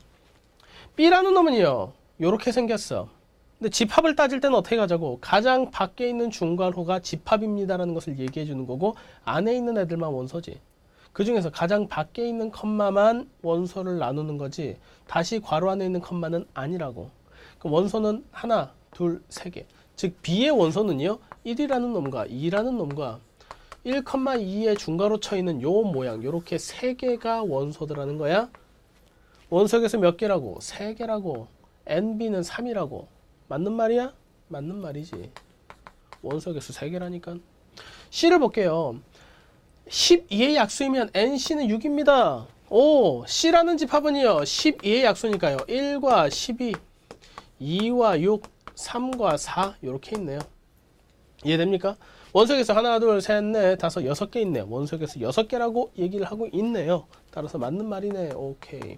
B라는 놈은요. 요렇게 생겼어. 근데 집합을 따질 때는 어떻게 가자고? 가장 밖에 있는 중괄호가 집합입니다라는 것을 얘기해 주는 거고 안에 있는 애들만 원소지. 그 중에서 가장 밖에 있는 컴마만 원소를 나누는 거지 다시 괄호 안에 있는 컴마는 아니라고. 그럼 원소는 하나, 둘, 세 개. 즉 B의 원소는요 1이라는 놈과 2라는 놈과 1,2의 중괄호 쳐 있는 요 모양 요렇게 세 개가 원소들하는 거야. 원소에서 몇 개라고? 세 개라고. NB는 3이라고. 맞는 말이야? 맞는 말이지. 원소 개수 3개라니까. C를 볼게요. 12의 약수이면 NC는 6입니다. 오, C라는 집합은요. 12의 약수니까요. 1과 12, 2와 6, 3과 4 이렇게 있네요. 이해됩니까? 원소 개수 하나, 둘, 셋, 넷, 다섯, 6개 있네요. 원소 개수 6개라고 얘기를 하고 있네요. 따라서 맞는 말이네. 오케이.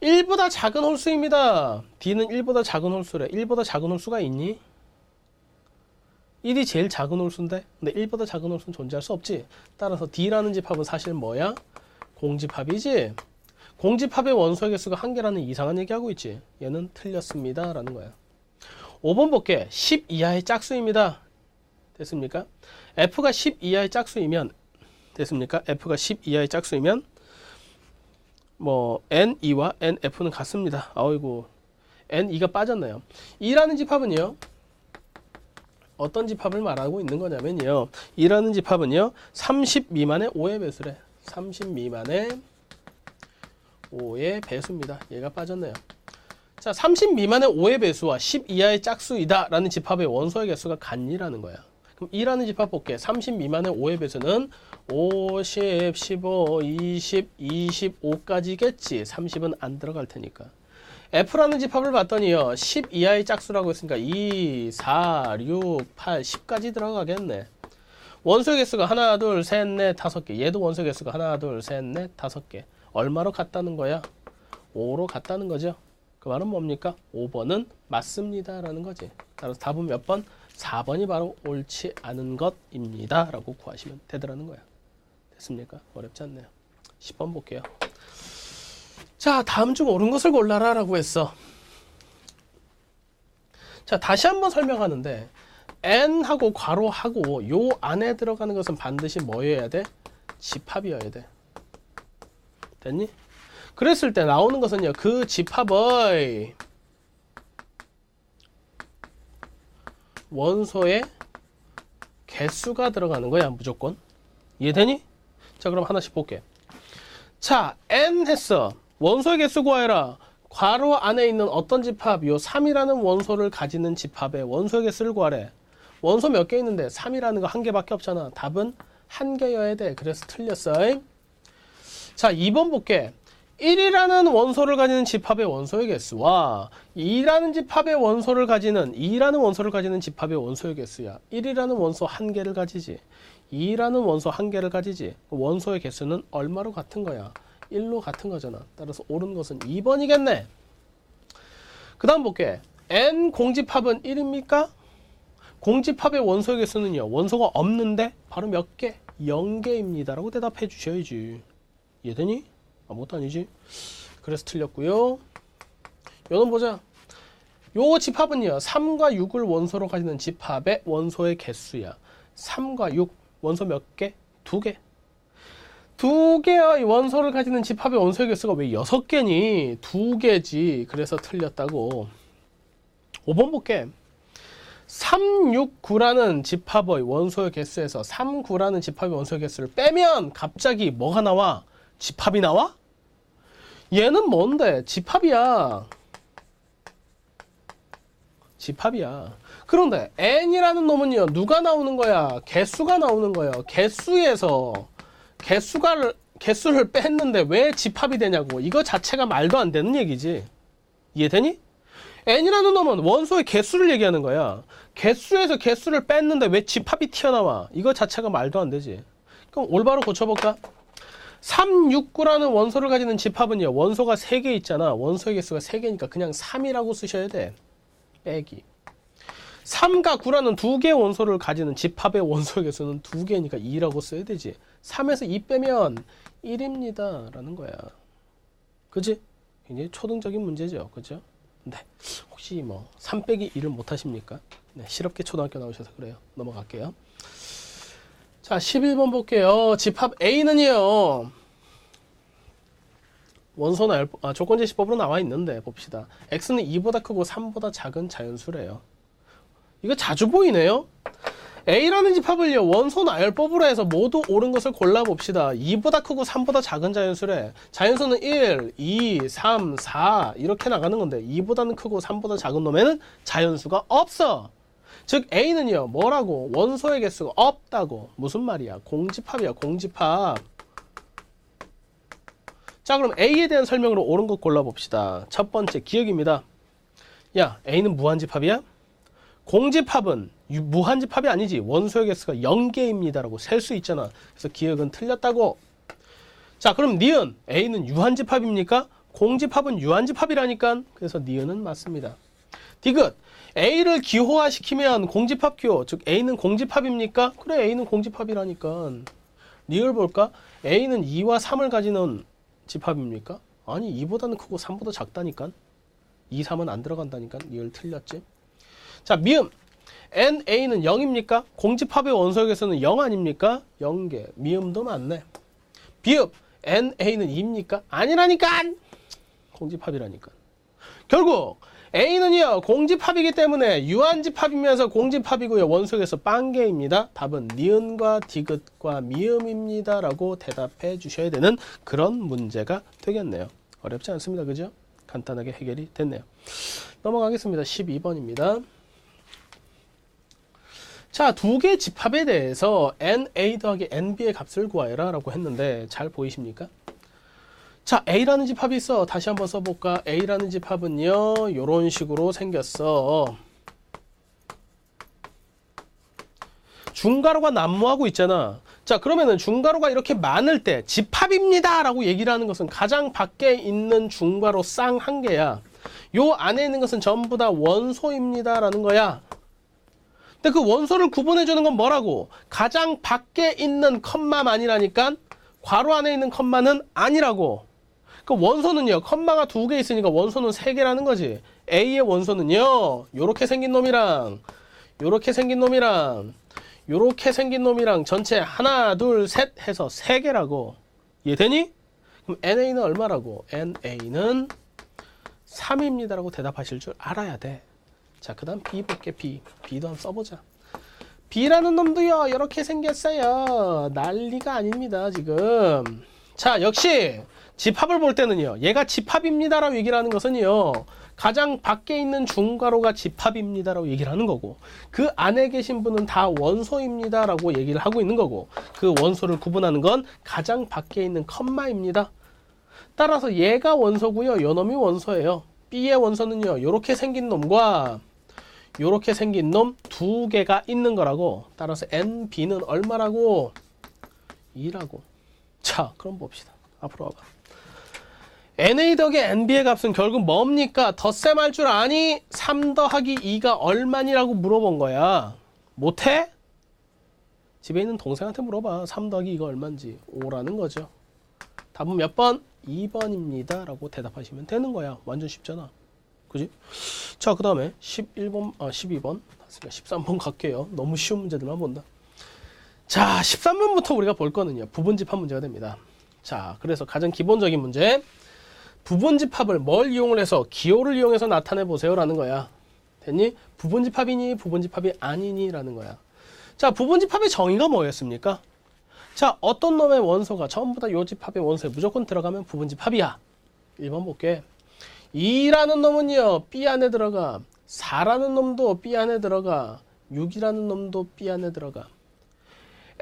1보다 작은 홀수입니다. D는 1보다 작은 홀수래. 1보다 작은 홀수가 있니? 1이 제일 작은 홀수인데? 근데 1보다 작은 홀수는 존재할 수 없지. 따라서 D라는 집합은 사실 뭐야? 공집합이지? 공집합의 원소의 개수가 1개라는 이상한 얘기하고 있지. 얘는 틀렸습니다. 라는 거야. 5번 볼게. 10 이하의 짝수입니다. 됐습니까? F가 10 이하의 짝수이면 됐습니까? F가 10 이하의 짝수이면 뭐 N2와 NF는 같습니다. 아이고 N2가 빠졌네요. 2라는 집합은요. 어떤 집합을 말하고 있는 거냐면요. 2라는 집합은요. 30 미만의 5의 배수래. 30 미만의 5의 배수입니다. 얘가 빠졌네요. 자, 30 미만의 5의 배수와 10 이하의 짝수이다 라는 집합의 원소의 개수가 같니라는 거야. 그럼 2라는 집합 볼게. 30 미만의 5의 배수는 5, 10, 15, 20, 25까지겠지. 30은 안 들어갈 테니까. F라는 집합을 봤더니요. 10 이하의 짝수라고 했으니까 2, 4, 6, 8, 10까지 들어가겠네. 원소의 개수가 하나, 둘, 셋, 넷, 5개. 얘도 원소의 개수가 하나, 둘, 셋, 넷, 5개. 얼마로 같다는 거야? 5로 같다는 거죠. 그 말은 뭡니까? 5번은 맞습니다 라는 거지. 따라서 답은 몇 번? 4번이 바로 옳지 않은 것입니다 라고 구하시면 되더라는 거야. 됐습니까? 어렵지 않네요. 10번 볼게요. 자, 다음 중 옳은 것을 골라라 라고 했어. 자, 다시 한번 설명하는데 N하고 괄호하고 요 안에 들어가는 것은 반드시 뭐여야 돼? 집합이어야 돼. 됐니? 그랬을 때 나오는 것은요. 그 집합의 원소의 개수가 들어가는 거야. 무조건. 이해되니? 자, 그럼 하나씩 볼게. 자, N 했어. 원소의 개수 구하여라. 괄호 안에 있는 어떤 집합? 요 3이라는 원소를 가지는 집합의 원소의 개수를 구하래. 원소 몇 개 있는데 3이라는 거 1개밖에 없잖아. 답은 1개여야 돼. 그래서 틀렸어. 자, 2번 볼게. 1이라는 원소를 가지는 집합의 원소의 개수와 2라는 집합의 원소를 가지는 2라는 원소를 가지는 집합의 원소의 개수야. 1이라는 원소 1개를 가지지. 2라는 원소 1개를 가지지. 원소의 개수는 얼마로 같은 거야? 1로 같은 거잖아. 따라서 옳은 것은 2번이겠네. 그 다음 볼게. N 공집합은 1입니까? 공집합의 원소의 개수는요. 원소가 없는데 바로 몇 개? 0개입니다. 라고 대답해 주셔야지. 이해되니? 아무것도 아니지. 그래서 틀렸고요. 요놈 보자. 요 집합은요. 3과 6을 원소로 가지는 집합의 원소의 개수야. 3과 6 원소 몇 개? 2개. 2개의 원소를 가지는 집합의 원소의 개수가 왜 6개니? 2개지. 그래서 틀렸다고. 5번 볼게. 3, 6, 9라는 집합의 원소의 개수에서 3, 9라는 집합의 원소의 개수를 빼면 갑자기 뭐가 나와? 집합이 나와? 얘는 뭔데? 집합이야. 집합이야. 그런데 N이라는 놈은요. 누가 나오는 거야? 개수가 나오는 거예요. 개수에서 개수를 뺐는데 왜 집합이 되냐고. 이거 자체가 말도 안 되는 얘기지. 이해되니? N이라는 놈은 원소의 개수를 얘기하는 거야. 개수에서 개수를 뺐는데 왜 집합이 튀어나와? 이거 자체가 말도 안 되지. 그럼 올바로 고쳐볼까? 3, 6, 9라는 원소를 가지는 집합은요. 원소가 3개 있잖아. 원소의 개수가 3개니까 그냥 3이라고 쓰셔야 돼. 빼기. 3과 9라는 2개의 원소를 가지는 집합의 원소의 개수는 2개니까 2라고 써야 되지. 3에서 2 빼면 1입니다. 라는 거야. 그지? 굉장히 초등적인 문제죠. 그죠? 네. 혹시 뭐 3 빼기 1을 못 하십니까? 네, 실업계 초등학교 나오셔서 그래요. 넘어갈게요. 자, 11번 볼게요. 집합 A는요. 원소나 조건제시법으로 나와 있는데 봅시다. x는 2보다 크고 3보다 작은 자연수래요. 이거 자주 보이네요. A라는 집합을요, 원소 나열법으로 해서 모두 옳은 것을 골라봅시다. 2보다 크고 3보다 작은 자연수래. 자연수는 1, 2, 3, 4 이렇게 나가는 건데 2보다는 크고 3보다 작은 놈에는 자연수가 없어. 즉 A는요, 뭐라고? 원소의 개수가 없다고. 무슨 말이야? 공집합이야, 공집합. 자, 그럼 A에 대한 설명으로 옳은 것 골라봅시다. 첫 번째, 기억입니다. 야, A는 무한집합이야? 공집합은 무한집합이 아니지. 원소의 개수가 0개입니다 라고 셀 수 있잖아. 그래서 기억은 틀렸다고. 자, 그럼 니은 A는 유한집합입니까? 공집합은 유한집합이라니까. 그래서 니은은 맞습니다. 디귿 A를 기호화시키면 공집합 기호, 즉 A는 공집합입니까? 그래, A는 공집합이라니까. 리을 볼까? A는 2와 3을 가지는 집합입니까? 아니, 2보다는 크고 3보다 작다니까. 2, 3은 안 들어간다니까. 리을 틀렸지. 자, 미음 NA는 0입니까? 공집합의 원소의 개수는 0 아닙니까? 0개. 미음도 맞네. 비읍 NA는 2입니까? 아니라니까. 공집합이라니까. 결국 A는요, 공집합이기 때문에 유한집합이면서 공집합이고요, 원소의 개수 빵개입니다. 답은 니은과 디귿과 미음입니다 라고 대답해 주셔야 되는 그런 문제가 되겠네요. 어렵지 않습니다. 그죠? 간단하게 해결이 됐네요. 넘어가겠습니다. 12번입니다. 자, 두 개 집합에 대해서 NA 더하기 NB의 값을 구하여라 라고 했는데 잘 보이십니까? 자, A라는 집합이 있어. 다시 한번 써볼까? A라는 집합은요, 요런 식으로 생겼어. 중괄호가 난무하고 있잖아. 자, 그러면은 중괄호가 이렇게 많을 때 집합입니다 라고 얘기를 하는 것은 가장 밖에 있는 중괄호 쌍 한 개야. 요 안에 있는 것은 전부 다 원소입니다 라는 거야. 근데 그 원소를 구분해 주는 건 뭐라고? 가장 밖에 있는 컴마만이라니까. 괄호 안에 있는 컴마는 아니라고. 그 원소는요, 컴마가 2개 있으니까 원소는 3개라는 거지. A의 원소는요, 요렇게 생긴 놈이랑 요렇게 생긴 놈이랑 요렇게 생긴 놈이랑 전체 하나, 둘, 셋 해서 3개라고. 이해되니? 그럼 NA는 얼마라고? NA는 3입니다 라고 대답하실 줄 알아야 돼. 자, 그 다음 B 볼게. B도 한번 써보자. B라는 놈도요, 이렇게 생겼어요. 난리가 아닙니다, 지금. 자, 역시 집합을 볼 때는요, 얘가 집합입니다 라고 얘기를 하는 것은요, 가장 밖에 있는 중괄호가 집합입니다 라고 얘기를 하는 거고, 그 안에 계신 분은 다 원소입니다 라고 얘기를 하고 있는 거고, 그 원소를 구분하는 건 가장 밖에 있는 컴마입니다. 따라서 얘가 원소고요, 요 놈이 원소예요. B의 원소는요, 요렇게 생긴 놈과 요렇게 생긴 놈 2개가 있는 거라고. 따라서 NB는 얼마라고? 2라고. 자, 그럼 봅시다. 앞으로 와봐. NA 더하기 NB의 값은 결국 뭡니까? 덧셈 할 줄 아니? 3 더하기 2가 얼마니라고 물어본 거야. 못해? 집에 있는 동생한테 물어봐. 3 더하기 2가 얼마인지. 5라는 거죠. 답은 몇 번? 2번입니다 라고 대답하시면 되는 거야. 완전 쉽잖아. 그지? 자, 그 다음에 12번 13번 갈게요. 너무 쉬운 문제들만 본다. 자, 13번부터 우리가 볼 거는요, 부분집합 문제가 됩니다. 자, 그래서 가장 기본적인 문제, 부분집합을 뭘 이용을 해서, 기호를 이용해서 나타내 보세요 라는 거야. 됐니? 부분집합이니 부분집합이 아니니 라는 거야. 자, 부분집합의 정의가 뭐였습니까? 자, 어떤 놈의 원소가 전부 다 요 집합의 원소에 무조건 들어가면 부분집합이야. 1번 볼게. 2라는 놈은요, B 안에 들어가. 4라는 놈도 B 안에 들어가. 6이라는 놈도 B 안에 들어가.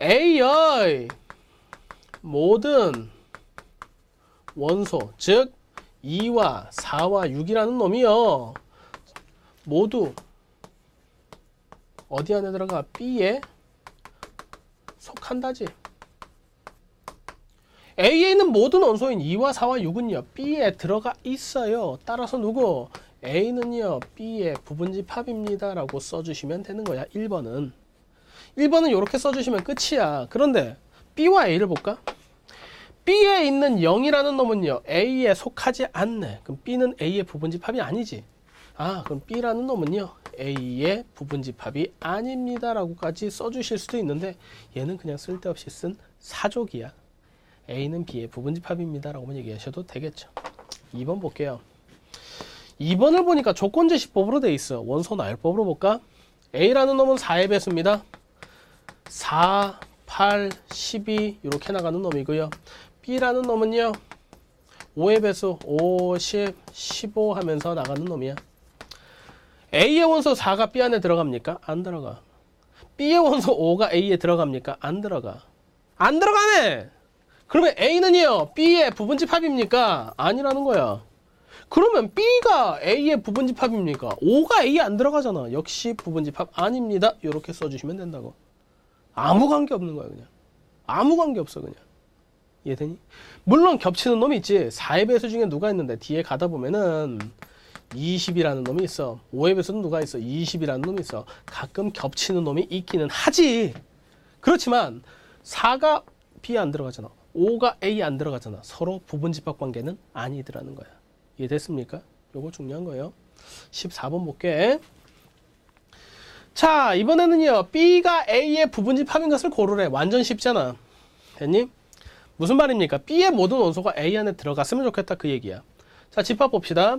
A의 모든 원소, 즉 2와 4와 6이라는 놈이요, 모두 어디 안에 들어가? B에 속한다지. A에 있는 모든 원소인 2와 4와 6은요, B에 들어가 있어요. 따라서 누구? A는요, B의 부분집합입니다 라고 써주시면 되는 거야. 1번은 이렇게 써주시면 끝이야. 그런데 B와 A를 볼까? B에 있는 0이라는 놈은요, A에 속하지 않네. 그럼 B는 A의 부분집합이 아니지. 그럼 B라는 놈은요 A의 부분집합이 아닙니다 라고까지 써주실 수도 있는데 얘는 그냥 쓸데없이 쓴 사족이야. A는 B의 부분집합입니다 라고만 얘기하셔도 되겠죠. 2번 볼게요. 2번을 보니까 조건제시법으로 돼 있어. 원소 나열법으로 볼까? A라는 놈은 4의 배수입니다. 4, 8, 12 이렇게 나가는 놈이고요. B라는 놈은요 5의 배수 5, 10, 15 하면서 나가는 놈이야. A의 원소 4가 B 안에 들어갑니까? 안 들어가. B의 원소 5가 A에 들어갑니까? 안 들어가. 안 들어가네! 그러면 A는요 B의 부분집합입니까? 아니라는 거야. 그러면 B가 A의 부분집합입니까? 5가 A에 안 들어가잖아. 역시 부분집합 아닙니다. 이렇게 써주시면 된다고. 아무 관계 없는 거야 그냥. 아무 관계 없어 그냥. 이해되니? 물론 겹치는 놈이 있지. 4의 배수 중에 누가 있는데 뒤에 가다 보면은 20이라는 놈이 있어. 5의 배수는 누가 있어? 20이라는 놈이 있어. 가끔 겹치는 놈이 있기는 하지. 그렇지만 4가 B에 안 들어가잖아. 5가 A에 안 들어가잖아. 서로 부분집합 관계는 아니더라는 거야. 이해됐습니까? 요거 중요한 거예요. 14번 볼게. 자, 이번에는요. B가 A의 부분집합인 것을 고르래. 완전 쉽잖아. 됐니? 무슨 말입니까? B의 모든 원소가 A 안에 들어갔으면 좋겠다 그 얘기야. 자, 집합 봅시다.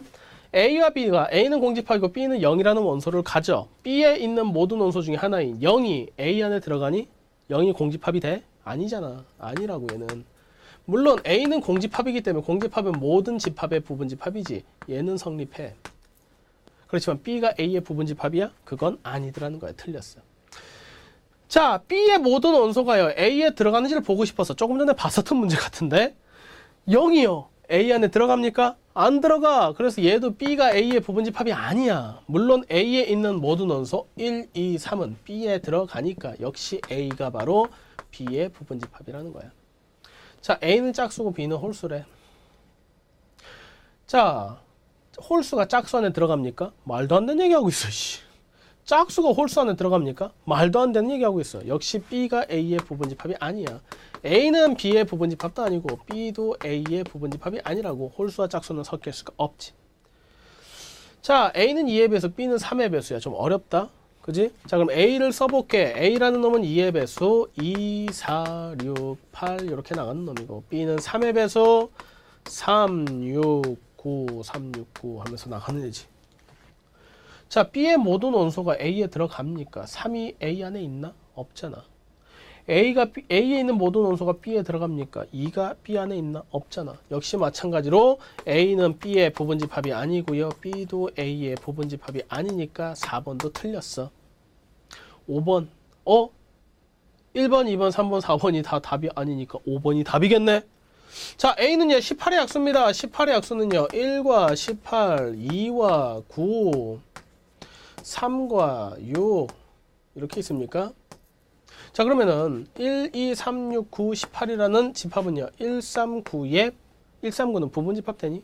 A와 B가 A는 공집합이고 B는 0이라는 원소를 가져. B에 있는 모든 원소 중에 하나인 0이 A 안에 들어가니? 0이 공집합이 돼? 아니잖아. 아니라고 얘는. 물론 A는 공집합이기 때문에 공집합은 모든 집합의 부분집합이지. 얘는 성립해. 그렇지만 B가 A의 부분집합이야? 그건 아니더라는 거야. 틀렸어. 자, B의 모든 원소가요. A에 들어가는지를 보고 싶어서 조금 전에 봤었던 문제 같은데 0이요. A 안에 들어갑니까? 안 들어가. 그래서 얘도 B가 A의 부분집합이 아니야. 물론 A에 있는 모든 원소 1, 2, 3은 B에 들어가니까 역시 A가 바로 B의 부분집합이라는 거야. 자, A는 짝수고 B는 홀수래. 자, 홀수가 짝수 안에 들어갑니까? 말도 안 되는 얘기하고 있어. 씨. 짝수가 홀수 안에 들어갑니까? 말도 안 되는 얘기하고 있어. 역시 B가 A의 부분집합이 아니야. A는 B의 부분집합도 아니고 B도 A의 부분집합이 아니라고. 홀수와 짝수는 섞일 수가 없지. 자, A는 2의 배수, B는 3의 배수야. 좀 어렵다. 그지? 자, 그럼 A를 써볼게. A라는 놈은 2의 배수, 2, 4, 6, 8 이렇게 나가는 놈이고 B는 3의 배수, 3, 6, 9, 3, 6, 9 하면서 나가는 애지. 자, B의 모든 원소가 A에 들어갑니까? 3이 A 안에 있나? 없잖아. A에 있는 모든 원소가 B에 들어갑니까? 2가 B 안에 있나? 없잖아. 역시 마찬가지로 A는 B의 부분집합이 아니고요. B도 A의 부분집합이 아니니까 4번도 틀렸어. 5번. 1번, 2번, 3번, 4번이 다 답이 아니니까 5번이 답이겠네. 자, A는요 18의 약수입니다. 18의 약수는요 1과 18, 2와 9, 3과 6 이렇게 있습니까? 자, 그러면은 1, 2, 3, 6, 9, 18이라는 집합은요 139는 부분집합 되니?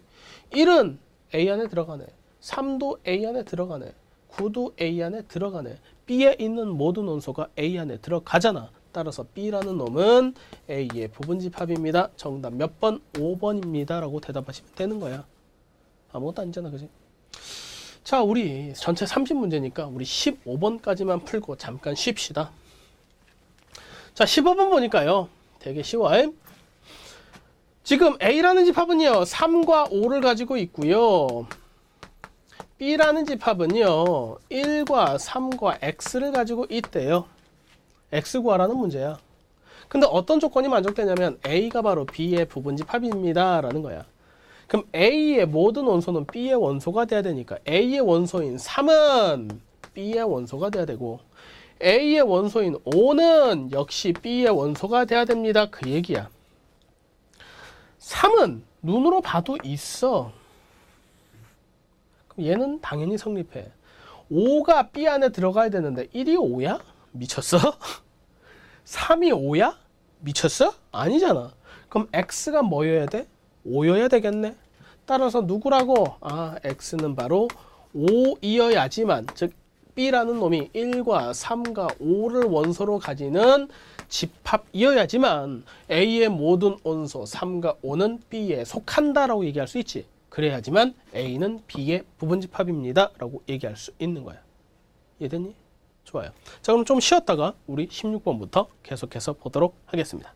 1은 A 안에 들어가네. 3도 A 안에 들어가네. 9도 A 안에 들어가네. B에 있는 모든 원소가 A 안에 들어가잖아. 따라서 B라는 놈은 A의 부분집합입니다. 정답 몇 번? 5번입니다. 라고 대답하시면 되는 거야. 아무것도 아니잖아. 그지? 자, 우리 전체 30문제니까 우리 15번까지만 풀고 잠깐 쉽시다. 자, 15번 보니까요. 되게 쉬워요. 지금 A라는 집합은요. 3과 5를 가지고 있고요. B라는 집합은요. 1과 3과 X를 가지고 있대요. X 구하라는 문제야. 근데 어떤 조건이 만족되냐면 A가 바로 B의 부분집합입니다. 라는 거야. 그럼 A의 모든 원소는 B의 원소가 돼야 되니까 A의 원소인 3은 B의 원소가 돼야 되고 A의 원소인 5는 역시 B의 원소가 돼야 됩니다. 그 얘기야. 3은 눈으로 봐도 있어. 그럼 얘는 당연히 성립해. 5가 B 안에 들어가야 되는데 1이 5야? 미쳤어? 3이 5야? 미쳤어? 아니잖아. 그럼 X가 뭐여야 돼? 5여야 되겠네. 따라서 누구라고? X는 바로 5이어야지만, 즉 B라는 놈이 1과 3과 5를 원소로 가지는 집합이어야지만 A의 모든 원소 3과 5는 B에 속한다라고 얘기할 수 있지. 그래야지만 A는 B의 부분집합입니다 라고 얘기할 수 있는 거야. 이해됐니? 좋아요. 자, 그럼 좀 쉬었다가 우리 16번부터 계속해서 보도록 하겠습니다.